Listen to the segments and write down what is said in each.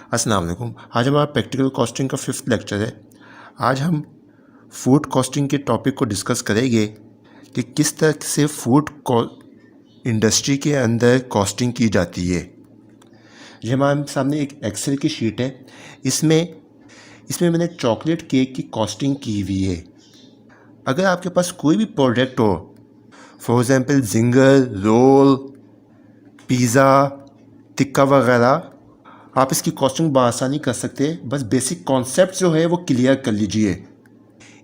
अस्सलाम वालेकुम। आज हमारा प्रैक्टिकल कॉस्टिंग का 5th लेक्चर है। आज हम फूड कॉस्टिंग के टॉपिक को डिस्कस करेंगे कि किस तरह से फूड इंडस्ट्री के अंदर कॉस्टिंग की जाती है। ये हमारे सामने एक एक्सेल की शीट है। इसमें इसमें मैंने चॉकलेट केक की कॉस्टिंग की हुई है। अगर आपके पास कोई भी प्रोडक्ट हो, for example Zinger, roll, pizza, tikka वगैरह, आप इसकी कॉस्टिंग बआसानी कर सकते हैं। बस बेसिक कॉन्सेप्ट जो है वो क्लियर कर लीजिए।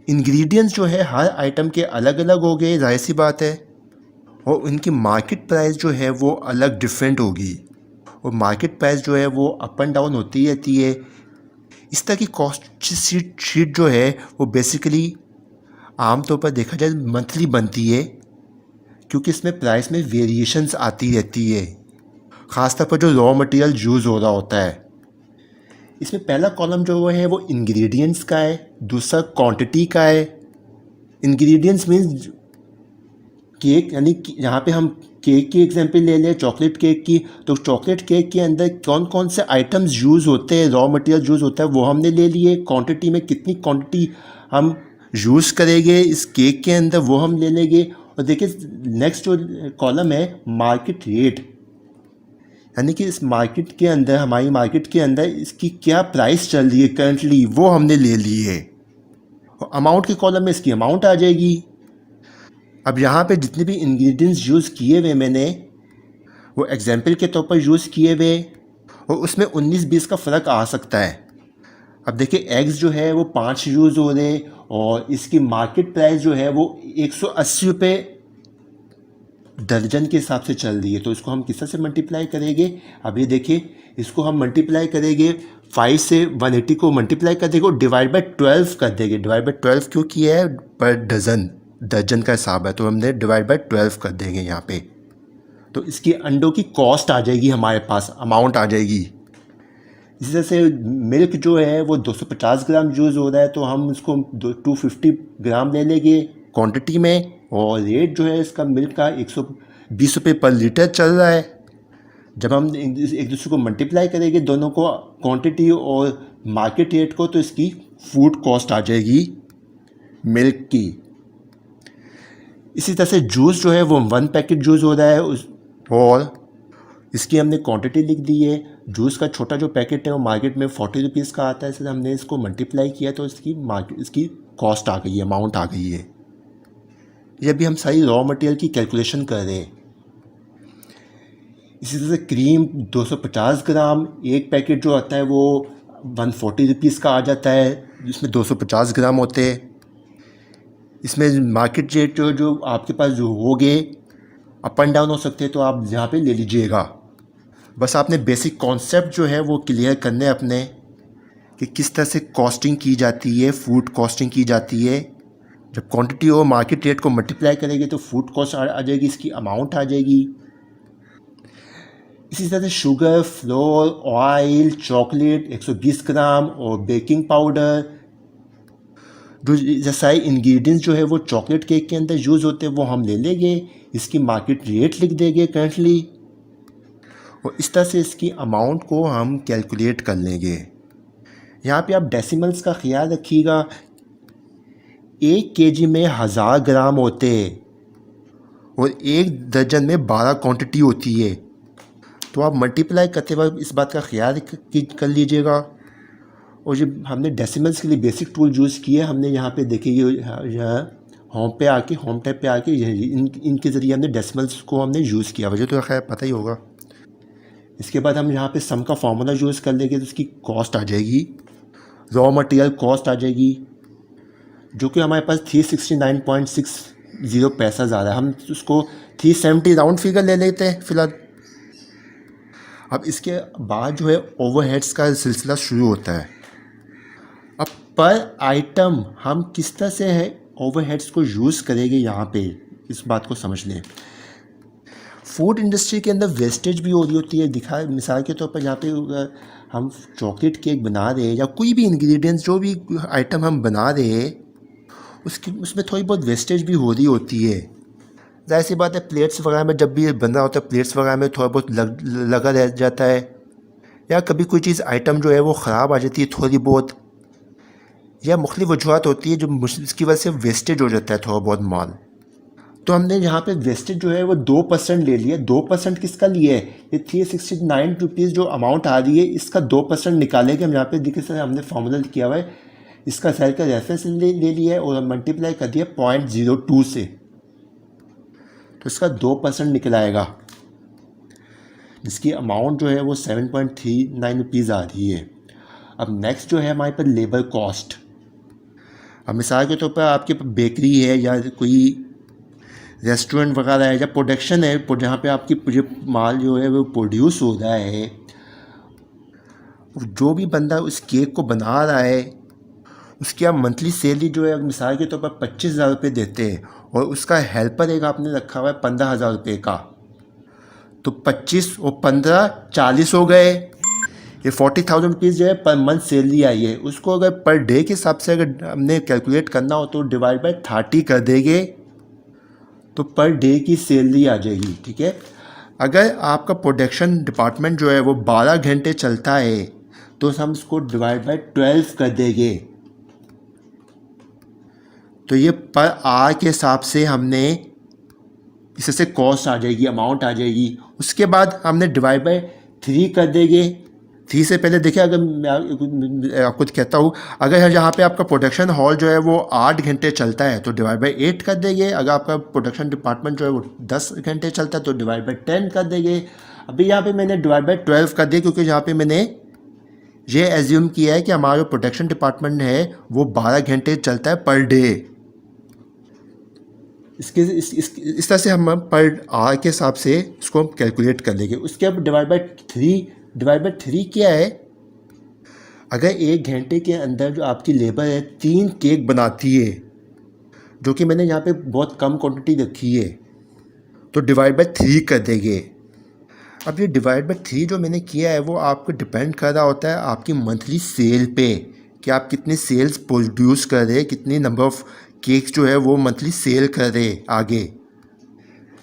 इंग्रेडिएंट्स जो है हर आइटम के अलग अलग हो गए, जाहिर सी बात है, और उनकी मार्केट प्राइस जो है वो अलग डिफरेंट होगी, और मार्केट प्राइस जो है वो अप एंड डाउन होती रहती है। इस तरह की कॉस्ट शीट जो है वो बेसिकली आमतौर पर देखा जाए मंथली बनती है, क्योंकि इसमें प्राइस में वेरिएशंस आती रहती है, ख़ासतौर पर जो रॉ मटेरियल यूज़ हो रहा होता है। इसमें पहला कॉलम जो है वो इंग्रेडिएंट्स का है, दूसरा क्वांटिटी का है। इंग्रेडिएंट्स मीन्स केक, यानी यहाँ पे हम केक की एग्जांपल ले लें, चॉकलेट केक की, तो चॉकलेट केक के अंदर कौन कौन से आइटम्स यूज़ होते हैं, रॉ मटेरियल यूज़ होता है, वो हमने ले लिए। क्वांटिटी में कितनी क्वांटिटी हम यूज़ करेंगे इस केक के अंदर, वो हम ले लेंगे। और देखिए नेक्स्ट जो कॉलम है मार्केट रेट, यानी कि इस मार्केट के अंदर, हमारी मार्केट के अंदर इसकी क्या प्राइस चल रही है करंटली, वो हमने ले ली है। और अमाउंट के कॉलम में इसकी अमाउंट आ जाएगी। अब यहाँ पे जितने भी इंग्रेडिएंट्स यूज़ किए हुए मैंने, वो एग्जांपल के तौर पर यूज़ किए हुए, और उसमें 19-20 का फ़र्क आ सकता है। अब देखिए एग्स जो है वो 5 यूज़ हो रहे, और इसकी मार्केट प्राइस जो है वो 180 रुपये दर्जन के हिसाब से चल रही है। तो इसको हम किस तरह से मल्टीप्लाई करेंगे? अब ये देखिए, इसको हम मल्टीप्लाई करेंगे 5 से 180 को मल्टीप्लाई कर देंगे और डिवाइड बाय 12 कर देंगे। डिवाइड बाय 12 क्यों किया है? पर डज़न, दर्जन का हिसाब है, तो हमने डिवाइड बाय 12 कर देंगे यहाँ पे। तो इसकी अंडों की कॉस्ट आ जाएगी हमारे पास, अमाउंट आ जाएगी। इसी तरह से मिल्क जो है वो 250 ग्राम यूज़ हो रहा है, तो हम इसको 250 ग्राम ले लेंगे क्वांटिटी में। और रेट जो है इसका मिल्क का 120 रुपये पर लीटर चल रहा है। जब हम एक दूसरे को मल्टीप्लाई करेंगे दोनों को, क्वांटिटी और मार्केट रेट को, तो इसकी फूड कॉस्ट आ जाएगी मिल्क की। इसी तरह से जूस जो है वो 1 पैकेट जूस हो रहा है और इसकी हमने क्वांटिटी लिख दी है। जूस का छोटा जो पैकेट है वो मार्केट में 40 रुपीज़ का आता है, इसलिए हमने इसको मल्टीप्लाई किया तो इसकी कॉस्ट आ गई है, अमाउंट आ गई है। ये अभी हम सारी रॉ मटेरियल की कैलकुलेशन कर रहे हैं। इसी तरह से क्रीम 250 ग्राम, एक पैकेट जो आता है वो 140 रुपीज़ का आ जाता है, जिसमें 250 ग्राम होते हैं। इसमें मार्केट रेट जो आपके पास जो होंगे अप एंड डाउन हो सकते हैं, तो आप यहाँ पे ले लीजिएगा। बस आपने बेसिक कॉन्सेप्ट जो है वो क्लियर करने अपने, कि किस तरह से कॉस्टिंग की जाती है, फूड कॉस्टिंग की जाती है। जब क्वांटिटी और मार्केट रेट को मल्टीप्लाई करेंगे तो फूड कॉस्ट आ जाएगी, इसकी अमाउंट आ जाएगी। इसी तरह से शुगर, फ्लोर, ऑयल, चॉकलेट 120 ग्राम और बेकिंग पाउडर, जो जैसा इंग्रेडिएंट्स जो है वो चॉकलेट केक के अंदर यूज़ होते हैं, वो हम ले लेंगे। इसकी मार्केट रेट लिख देंगे करंटली, और इस तरह से इसकी अमाउंट को हम कैलकुलेट कर लेंगे। यहाँ पे आप डेसिमल्स का ख्याल रखिएगा। 1 केजी में 1000 ग्राम होते हैं, और 1 दर्जन में 12 क्वांटिटी होती है। तो आप मल्टीप्लाई करते वक्त इस बात का ख्याल कर लीजिएगा। और जब हमने डेसिमल्स के लिए बेसिक टूल यूज़ किया, हमने यहाँ पे देखिए यहाँ होम टैब पे आके इनके ज़रिए हमने डेसिमल्स को हमने यूज़ किया, वजह तो खैर पता ही होगा। इसके बाद हम यहाँ पे सम का फार्मूला यूज़ कर लेंगे, तो इसकी कॉस्ट आ जाएगी, रॉ मटेरियल कॉस्ट आ जाएगी, जो कि हमारे पास 369.60 पैसा ज़्यादा है। हम उसको 370 राउंड फिगर ले लेते हैं फ़िलहाल। अब इसके बाद जो है ओवरहेड्स का सिलसिला शुरू होता है। अब पर आइटम हम किस तरह से है ओवरहेड्स को यूज़ करेंगे, यहाँ पे इस बात को समझ लें। फूड इंडस्ट्री के अंदर वेस्टेज भी हो रही होती है। मिसाल के तौर पर यहाँ पे हम चॉकलेट केक बना रहे हैं, या कोई भी इंग्रेडिएंट्स, जो भी आइटम हम बना रहे हैं, उसमें थोड़ी बहुत वेस्टेज भी हो रही होती है। जाहिर सी बात है, प्लेट्स वगैरह में जब भी ये बन रहा होता है, प्लेट्स वगैरह में थोड़ा बहुत लगा रह जाता है, या कभी कोई चीज़ आइटम जो है वो ख़राब आ जाती है थोड़ी बहुत, या मुख्तलिफ वजूहत होती है जो इसकी वजह से वेस्टेज हो जाता है थोड़ा बहुत माल। तो हमने यहाँ पे वेस्टेज जो है वो 2% ले लिया। 2% किसका लिए है? ये 369 रुपीज़ जो अमाउंट आ रही है इसका 2% निकालेंगे हम। यहाँ पे देखिए सर हमने फार्मूला किया हुआ है, इसका सेल का रेफरेंस ले लिया है और मल्टीप्लाई कर दिया 0.02 से, तो इसका 2% निकल आएगा, जिसकी अमाउंट जो है वो 7.39 रुपीज़ आ रही है। अब नेक्स्ट जो है हमारे पास लेबर कॉस्ट। अब मिसाल के तौर पर आपके बेकरी है या कोई रेस्टोरेंट वगैरह है या प्रोडक्शन है जहाँ पे आपकी जो माल जो है वो प्रोड्यूस हो रहा है, जो भी बंदा उस केक को बना रहा है उसकी आप मंथली सैलरी जो है मिसाल के तौर पर 25,000 रुपये देते हैं और उसका हेल्पर एक आपने रखा हुआ है 15,000 रुपये का, तो 25 और 15 40 हो गए। ये 40,000 रुपीज़ जो है पर मंथ सैलरी आई है, उसको अगर पर डे के हिसाब से अगर हमने कैलकुलेट करना हो तो डिवाइड बाय 30 कर देंगे तो पर डे की सैलरी आ जाएगी। ठीक है, अगर आपका प्रोडक्शन डिपार्टमेंट जो है वो 12 घंटे चलता है तो हम इसको डिवाइड बाय 12 कर देंगे, तो ये पर आवर के हिसाब से हमने इससे कॉस्ट आ जाएगी, अमाउंट आ जाएगी। उसके बाद हमने डिवाइड बाय 3 कर देंगे। 3 से पहले देखिए, अगर मैं आपको कहता हूँ, अगर यहाँ पे आपका प्रोडक्शन हॉल जो है वो 8 घंटे चलता है तो डिवाइड बाय 8 कर देंगे। अगर आपका प्रोडक्शन डिपार्टमेंट जो है वो 10 घंटे चलता है तो डिवाइड बाय 10 कर देंगे। अभी यहाँ पे मैंने डिवाइड बाय 12 कर दिया क्योंकि यहाँ पे मैंने ये एज्यूम किया है कि हमारा प्रोडक्शन डिपार्टमेंट है वो 12 घंटे चलता है पर डे। इस तरह से हम पर आवर के हिसाब से इसको हम कैलकुलेट कर लेंगे। उसके अब डिवाइड बाय 3 क्या है? अगर 1 घंटे के अंदर जो आपकी लेबर है 3 केक बनाती है, जो कि मैंने यहाँ पे बहुत कम क्वांटिटी रखी है, तो डिवाइड बाय 3 कर देंगे। अब ये डिवाइड बाय 3 जो मैंने किया है वो आपको डिपेंड कर रहा होता है आपकी मंथली सेल पे, कि आप कितने सेल्स प्रोड्यूस कर रहे हैं, कितनी नंबर ऑफ़ केक्स जो है वो मंथली सेल कर रहे आगे।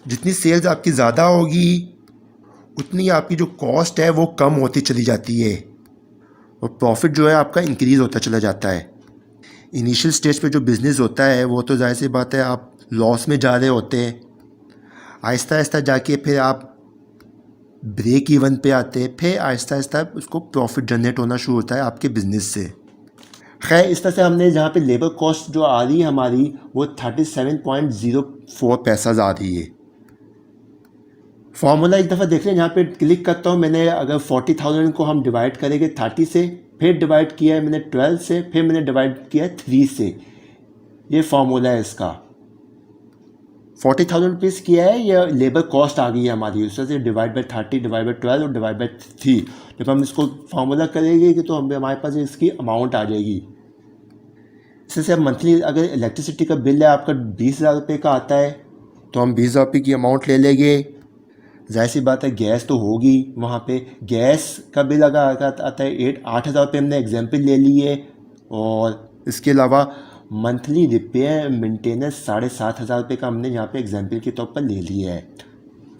जितनी सेल्स आपकी ज़्यादा होगी उतनी आपकी जो कॉस्ट है वो कम होती चली जाती है और प्रॉफिट जो है आपका इंक्रीज़ होता चला जाता है। इनिशियल स्टेज पे जो बिज़नेस होता है वो तो जाहिर सी बात है आप लॉस में जा रहे होते हैं, आहिस्ता आहिस्ता जाके फिर आप ब्रेक इवन पे आते हैं, फिर आहिस्ता आहिस्ता उसको प्रॉफिट जनरेट होना शुरू होता है आपके बिज़नेस से। खैर, इस तरह से हमने जहाँ पे लेबर कॉस्ट जो आ रही है हमारी वो 37.04 पैसा आ रही है। फार्मूला एक दफ़ा देख लें, यहाँ पे क्लिक करता हूँ। मैंने अगर 40,000 को हम डिवाइड करेंगे 30 से, फिर डिवाइड किया है मैंने 12 से, फिर मैंने डिवाइड किया है 3 से। ये फार्मूला है इसका। 40,000 रुपीज़ किया है, ये लेबर कॉस्ट आ गई है हमारी। उस तरह से डिवाइड बाय 30, डिवाइड बाय 12 और डिवाइड बाय 3। जब हम इसको फार्मूला करेंगे कि तो हमारे पास इसकी अमाउंट आ जाएगी। इससे अब मंथली अगर इलेक्ट्रिसिटी का बिल है आपका 20,000 रुपये का आता है तो हम 20,000 रुपये की अमाउंट ले लेंगे। जाहिर सी बात है गैस तो होगी वहाँ पे, गैस का बिल अगर आता है 8,000 रुपये हमने एग्जाम्पल ले लिए, और इसके अलावा मंथली रिपेयर मेंटेनेंस 7,500 रुपये का हमने यहाँ पे एग्जाम्पल के तौर पर ले लिया है।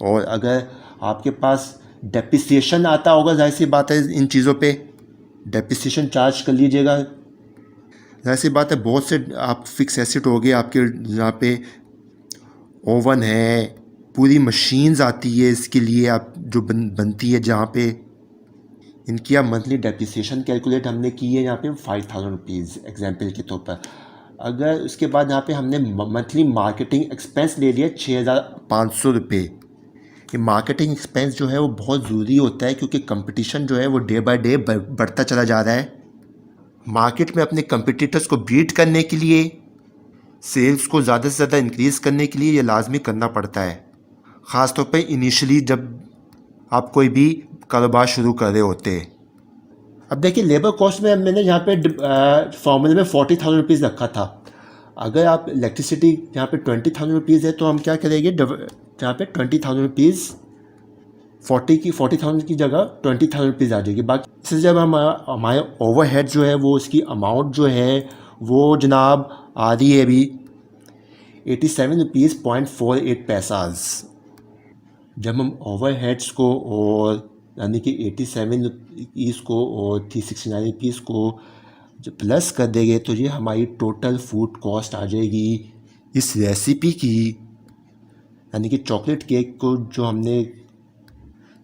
और अगर आपके पास डेप्रिसिएशन आता होगा, जाहिर सी बात है इन चीज़ों पे डेप्रिसिएशन चार्ज कर लीजिएगा। जाहिर सी बात है बहुत से आप फिक्स एसेट हो गए आपके, यहाँ पे ओवन है, पूरी मशीन्स आती है इसके लिए आप जो बनती है, जहाँ पे इनकी आप मंथली डेप्रिसिएशन कैलकुलेट हमने की है यहाँ पे 5,000 रुपीज़ एग्जाम्पल के तौर पर। अगर उसके बाद यहाँ पे हमने मंथली मार्केटिंग एक्सपेंस ले लिया 6,500 रुपये। ये मार्केटिंग एक्सपेंस जो है वो बहुत ज़रूरी होता है क्योंकि कंपटीशन जो है वो डे बाय डे बढ़ता चला जा रहा है। मार्केट में अपने कंपटीटर्स को बीट करने के लिए, सेल्स को ज़्यादा से ज़्यादा इंक्रीज़ करने के लिए ये लाजमी करना पड़ता है, ख़ास तौर पे इनिशियली जब आप कोई भी कारोबार शुरू कर रहे होते हैं। अब देखिए लेबर कॉस्ट में मैंने यहाँ पे फॉर्मूले में 40,000 रुपीज़ रखा था। अगर आप इलेक्ट्रिसिटी यहाँ पे 20,000 रुपीज़ है तो हम क्या करेंगे, यहाँ पे 20,000 रुपीज़ 40,000 की जगह 20,000 रुपीज़ आ जाएगी। बाकी इससे जब हम हमारे ओवरहेड जो है वो उसकी अमाउंट जो है वो जनाब आ रही है अभी 87.48 रुपीज़। जब हम ओवरहेड्स को और यानी कि 87 रुपीज़ को और 369 रुपीज़ को जब प्लस कर देंगे तो ये हमारी टोटल फूड कॉस्ट आ जाएगी इस रेसिपी की, यानी कि चॉकलेट केक को जो हमने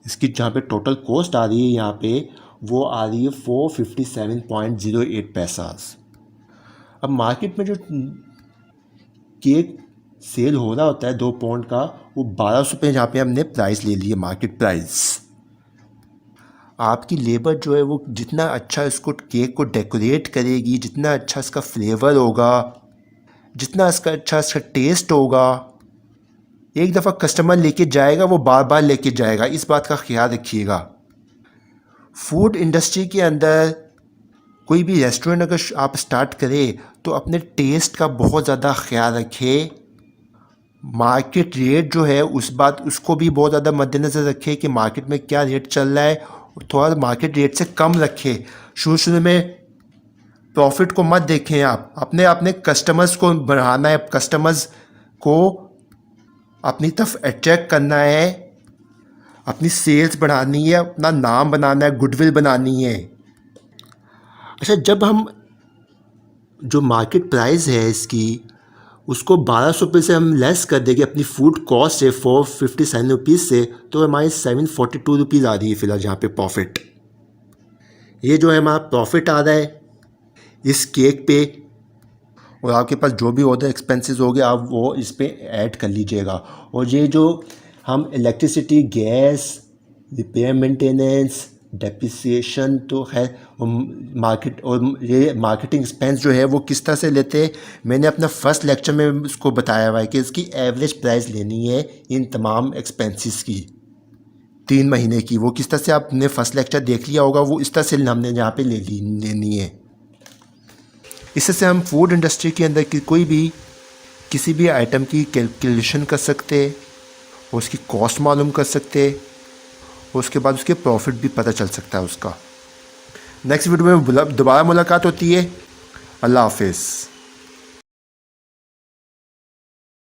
इसकी जहाँ पे टोटल कॉस्ट आ रही है यहाँ पे वो आ रही है 457.08 पैसास। अब मार्केट में जो केक सेल हो रहा होता है 2 पाउंड का वो 1200 रुपये जहाँ पे हमने प्राइस ले ली है, मार्केट प्राइस। आपकी लेबर जो है वो जितना अच्छा इसको केक को डेकोरेट करेगी, जितना अच्छा इसका फ्लेवर होगा, जितना इसका टेस्ट होगा, एक दफ़ा कस्टमर लेके जाएगा वो बार बार लेके जाएगा। इस बात का ख्याल रखिएगा। फूड इंडस्ट्री के अंदर कोई भी रेस्टोरेंट अगर आप स्टार्ट करें तो अपने टेस्ट का बहुत ज़्यादा ख्याल रखें। मार्केट रेट जो है उसको भी बहुत ज़्यादा मद्देनज़र रखें कि मार्केट में क्या रेट चल रहा है, थोड़ा मार्केट रेट से कम रखें। शुरू में प्रॉफिट को मत देखें, आप अपने कस्टमर्स को बढ़ाना है, कस्टमर्स को अपनी तरफ अट्रैक्ट करना है, अपनी सेल्स बढ़ानी है, अपना नाम बनाना है, गुडविल बनानी है। अच्छा, जब हम जो मार्केट प्राइस है इसकी उसको 1200 रुपये से हम लेस कर देंगे अपनी फूड कॉस्ट से 457 रुपीज़ से, तो हमारी 742 रुपीज़ आ रही है फ़िलहाल यहाँ पे प्रॉफिट। ये जो है हमारा प्रॉफिट आ रहा है इस केक पे, और आपके पास जो भी अदर एक्सपेंसेस हो गए आप वो इस पे ऐड कर लीजिएगा। और ये जो हम electricity, gas, repair, maintenance, depreciation तो है, और ये मार्केटिंग एक्सपेंस जो है वो किस तरह से लेते हैं मैंने अपना फर्स्ट लेक्चर में उसको बताया हुआ है कि इसकी एवरेज प्राइस लेनी है इन तमाम एक्सपेंसेस की 3 महीने की। वो किस तरह से आपने फर्स्ट लेक्चर देख लिया होगा, वो इस तरह से हमने यहाँ पे लेनी है। इससे हम फूड इंडस्ट्री के अंदर की कोई भी किसी भी आइटम की कैलकुलेशन कर सकते और उसकी कॉस्ट मालूम कर सकते और उसके बाद उसके प्रॉफिट भी पता चल सकता है उसका। नेक्स्ट वीडियो में दोबारा मुलाकात होती है। अल्लाह हाफिज़।